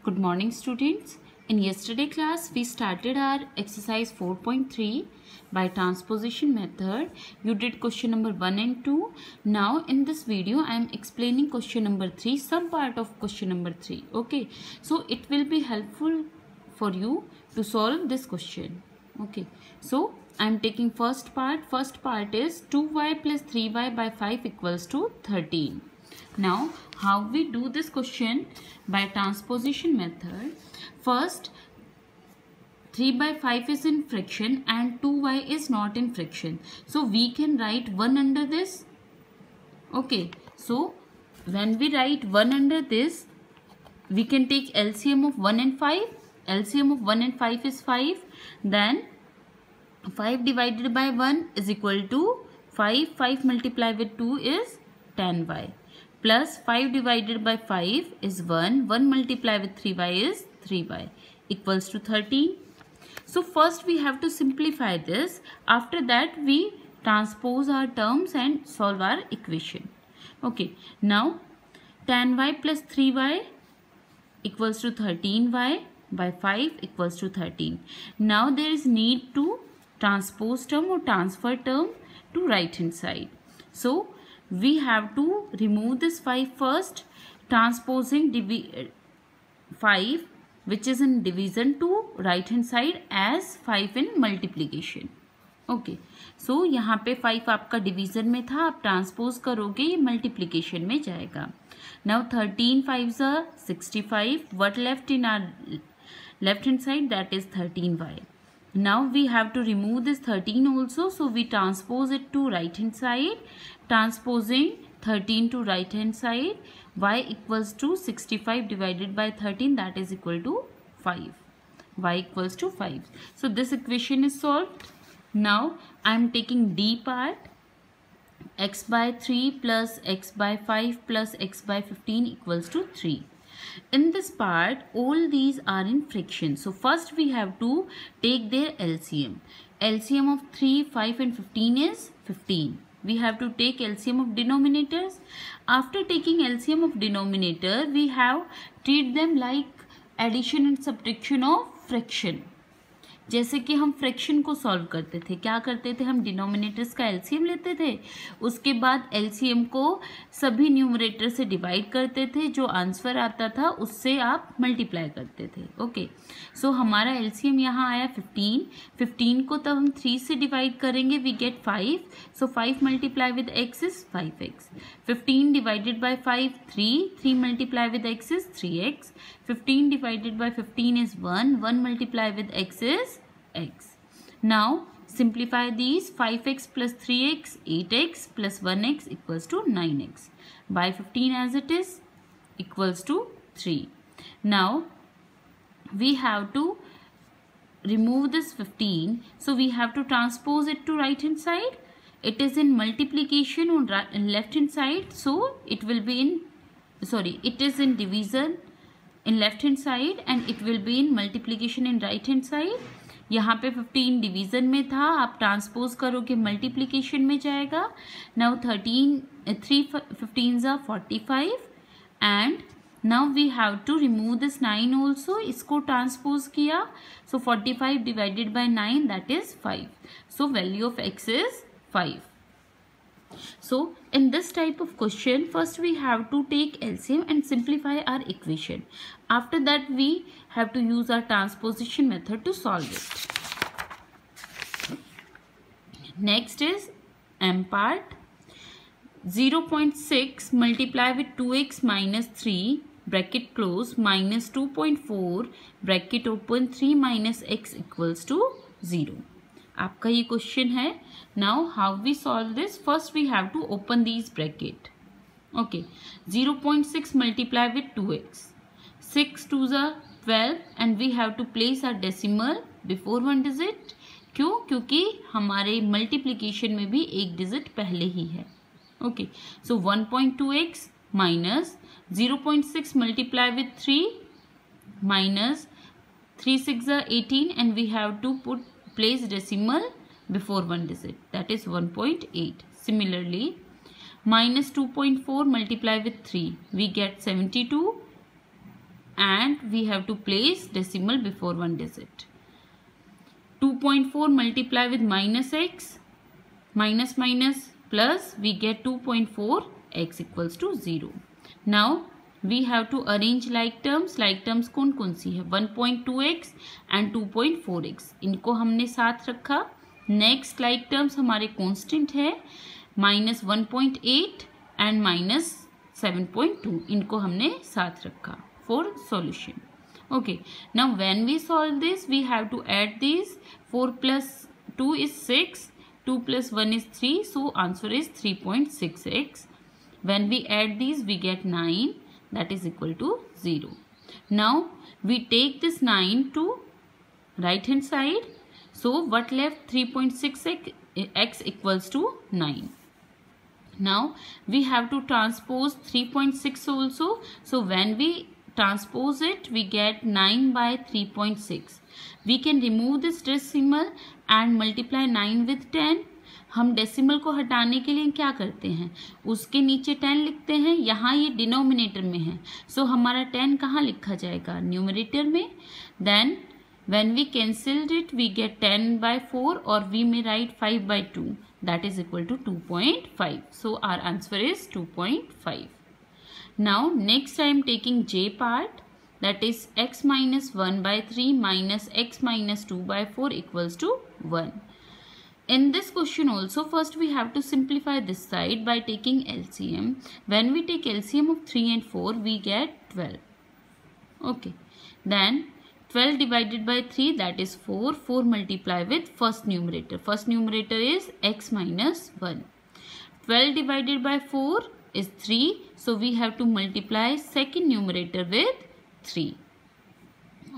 Good morning, students. In yesterday class, we started our exercise 4.3 by transposition method. You did question number 1 and 2. Now, in this video, I am explaining question number 3, some part of question number 3. Okay, so it will be helpful for you to solve this question. Okay, so I am taking first part. First part is 2y plus 3y by 5 equals to 13. Now, how we do this question? By transposition method. First, 3 by 5 is in fraction and 2y is not in fraction. So, we can write 1 under this. Okay. So, when we write 1 under this, we can take LCM of 1 and 5. LCM of 1 and 5 is 5. Then, 5 divided by 1 is equal to 5. 5 multiplied with 2 is 10y. Plus 5 divided by 5 is 1. 1 multiplied with 3y is 3y equals to 13. So first we have to simplify this. After that we transpose our terms and solve our equation. Okay. Now 10y plus 3y equals to 13y by 5 equals to 13. Now there is need to transpose term or transfer term to right hand side. So we have to remove this 5 first, transposing 5 which is in division to right hand side as 5 in multiplication. Okay. So यहाँ पे 5 आपका division में था, आप transpose करोगे ये multiplication में जाएगा. Now 13 5s are 65. What left in our left hand side? That is 13y. Now we have to remove this 13 also, so we transpose it to right hand side. Transposing 13 to right hand side, y equals to 65 divided by 13, that is equal to 5. Y equals to 5. So this equation is solved. Now I am taking D part. X by 3 plus x by 5 plus x by 15 equals to 3. In this part, all these are in fraction. So first we have to take their LCM. LCM of 3, 5 and 15 is 15. We have to take LCM of denominators. After taking LCM of denominator, we have treat them like addition and subtraction of fraction. जैसे कि हम fraction को solve करते थे, क्या करते थे, हम डिनोमिनेटर्स का एलसीएम लेते थे, उसके बाद एलसीएम को सभी न्यूमरेटर से डिवाइड करते थे, जो आंसर आता था उससे आप मल्टीप्लाई करते थे. ओके. सो हमारा एलसीएम यहाँ आया 15 को तब हम 3 से डिवाइड करेंगे, we get 5. So 5 multiply with x is 5x. 15 divided by 5 3 multiply with x is 3x. 15 divided by 15 is 1. 1 multiplied with x is x. Now simplify these. 5x plus 3x, 8x plus 1x equals to 9x. By 15 as it is equals to 3. Now we have to remove this 15. So we have to transpose it to right hand side. It is in multiplication on left hand side. So it will be in, it is in division in left hand side and it will be in multiplication in right hand side. यहाँ पे 15 division में था, आप transpose करोगे multiplication में जाएगा. Now 3 15s are 45 and now we have to remove this 9 also. इसको transpose किया, so 45 divided by 9, that is 5. So value of x is 5. So in this type of question, first we have to take LCM and simplify our equation. After that we have to use our transposition method to solve it. Next is M part. 0.6 multiply with 2x minus 3 bracket close minus 2.4 bracket open 3 minus x equals to 0. आपका ये question है. Now how we solve this? First we have to open these bracket. Okay. 0.6 multiply with 2x. 6 2s are 12 and we have to place our decimal before 1 digit. क्यों? क्योंकि हमारे multiplication में भी एक digit पहले ही है. Okay. So 1.2x minus 0.6 multiply with 3 minus 3 6s are 18 and we have to place decimal before 1 digit, that is 1.8. Similarly, minus 2.4 multiply with 3, we get 72 and we have to place decimal before one digit. 2.4 multiply with minus x, minus minus plus, we get 2.4, x equals to 0. Now we have to arrange like terms. like terms कौन कौन सी है? 1.2x and 2.4x, इनको हमने साथ रखा. Next like terms हमारे constant है -1.8 and -7.2, इनको हमने साथ रखा for solution. Okay, now when we solve this, we have to add these. 4 plus 2 is 6, 2 plus 1 is 3, so answer is 3.6x. When we add these, we get 9, that is equal to 0. Now we take this 9 to right hand side, so what left? 3.6x equals to 9. Now we have to transpose 3.6 also, so when we transpose it, we get 9 by 3.6. We can remove this decimal and multiply 9 with 10. हम decimal को हटाने के लिए क्या करते हैं? उसके नीचे 10 लिखते हैं. यहाँ ये डिनोमिनेटर में है, सो हमारा 10 कहाँ लिखा जाएगा? न्यूमरेटर में. Then when we cancelled it, we get 10 by 4, or we may write 5 by 2, that is equal to 2.5. So our answer is 2.5. Now next I am taking J part, that is x minus 1 by 3 minus x minus 2 by 4 equals to 1. In this question also, first we have to simplify this side by taking LCM. When we take LCM of 3 and 4, we get 12. Okay, then 12 divided by 3, that is 4. 4 multiply with first numerator. First numerator is x minus 1. 12 divided by 4 is 3. So we have to multiply second numerator with 3.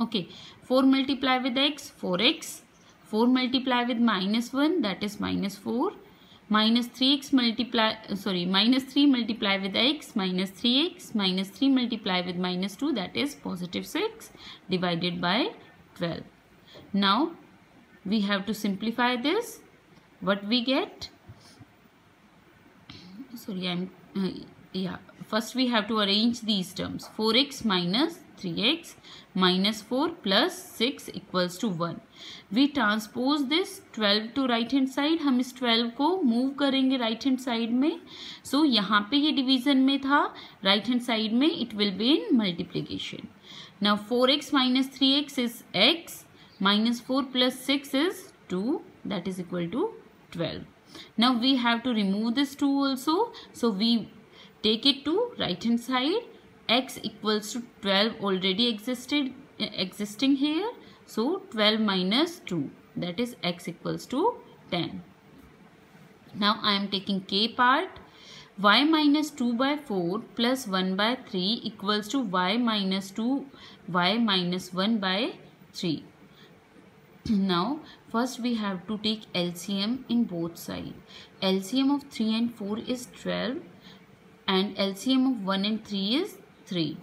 Okay, 4 multiply with x, 4x. 4 multiply with minus 1, that is minus 4. Minus 3x multiply, minus 3 multiply with x, minus 3x. Minus 3 multiply with minus 2, that is positive 6 divided by 12. Now we have to simplify this. What we get? First we have to arrange these terms. 4x minus 3x minus 4 plus 6 equals to 1. We transpose this 12 to right hand side. हम इस 12 को move करेंगे right hand side में. So यहाँ पे ये division में था, right hand side में it will be in multiplication. Now 4x minus 3x is x, minus 4 plus 6 is 2, that is equal to 12. Now we have to remove this 2 also. So we take it to right hand side. X equals to 12 already existing here. So 12 minus 2, that is x equals to 10. Now I am taking K part. Y minus 2 by 4 plus 1 by 3 equals to y minus 2, y minus 1 by 3. Now first we have to take LCM in both sides. LCM of 3 and 4 is 12 and LCM of 1 and 3 is 3.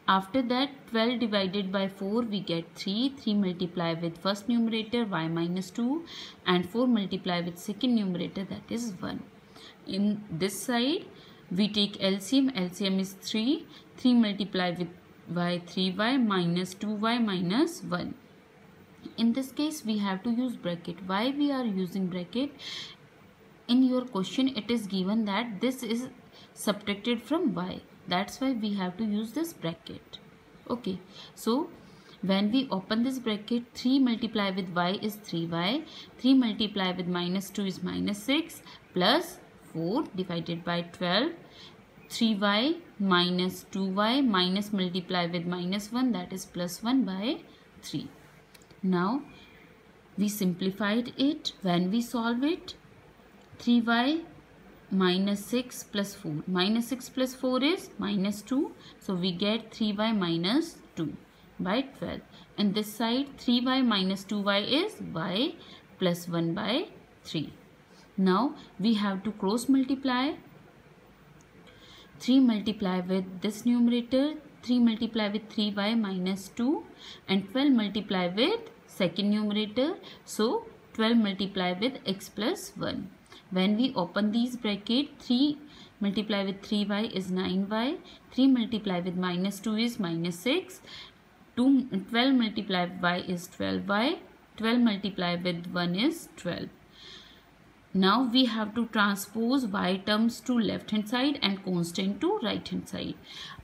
After that 12 divided by 4 we get 3. 3 multiply with first numerator y minus 2 and 4 multiply with second numerator, that is 1. In this side we take LCM. LCM is 3. 3 multiply with y 3y minus 2y minus 1. In this case we have to use bracket. Why we are using bracket? In your question it is given that this is subtracted from y. That's why we have to use this bracket. Okay, so when we open this bracket, 3 multiply with y is 3y, 3 multiply with minus 2 is minus 6 plus 4 divided by 12, 3y minus 2y minus multiply with minus 1, that is plus 1 by 3. Now we simplified it. When we solve it, 3y minus 6 plus 4. Minus 6 plus 4 is minus 2. So we get 3y minus 2 by 12. And this side 3y minus 2y is y plus 1 by 3. Now we have to cross multiply. 3 multiply with this numerator. 3 multiply with 3y minus 2 and 12 multiply with second numerator. So 12 multiply with x plus 1. When we open these bracket, 3 multiply with 3y is 9y, 3 multiply with minus 2 is minus 6, 12 multiply with y is 12y, 12 multiply with 1 is 12. Now we have to transpose y terms to left hand side and constant to right hand side.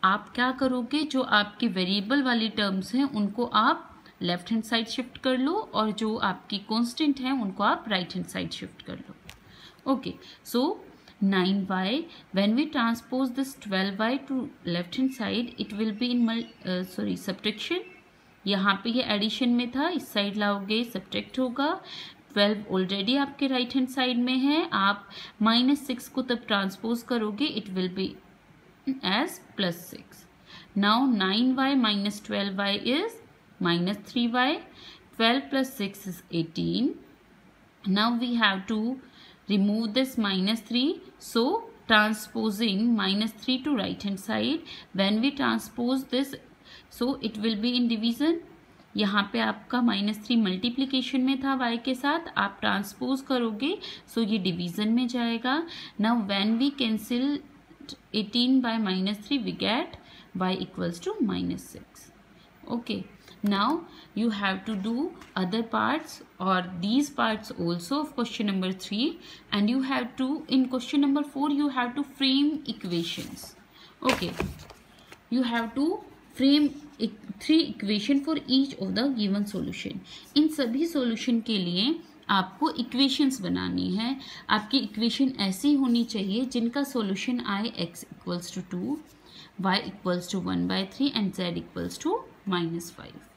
आप क्या करोगे, जो आपके variable वाली terms हैं उनको आप left hand side shift कर लो और जो आपकी कांस्टेंट हैं उनको आप राइट हैंड साइड शिफ्ट कर लो. Okay, so 9y, when we transpose this 12y to left hand side, it will be in subtraction. यहाँ पे ये एडिशन में था, इस साइड लाओगे सब्ट्रैक्ट होगा. 12 ऑलरेडी आपके राइट हैंड साइड में है, आप -6 को तब ट्रांसपोज करोगे, इट विल बी एज +6. नाउ 9y minus 12y is -3y. 12 plus 6 is 18. Now we have to remove this -3. So transposing -3 to right hand side, when we transpose this, so it will be in division. यहाँ पे आपका -3 multiplication में था y के साथ, आप transpose करोगे सो ये डिवीजन में जाएगा. Now when we cancel 18 by -3 we get y equals to -6. Okay, now you have to do other parts or these parts also of question number 3, and you have to, in question number 4 you have to frame equations. Okay, you have to frame 3 equation for each of the given solution. इन सभी solution के लिए आपको equations बनानी है. आपकी equation ऐसी होनी चाहिए जिनका solution आए x equals to 2, y equals to 1/3 and z equals to -5.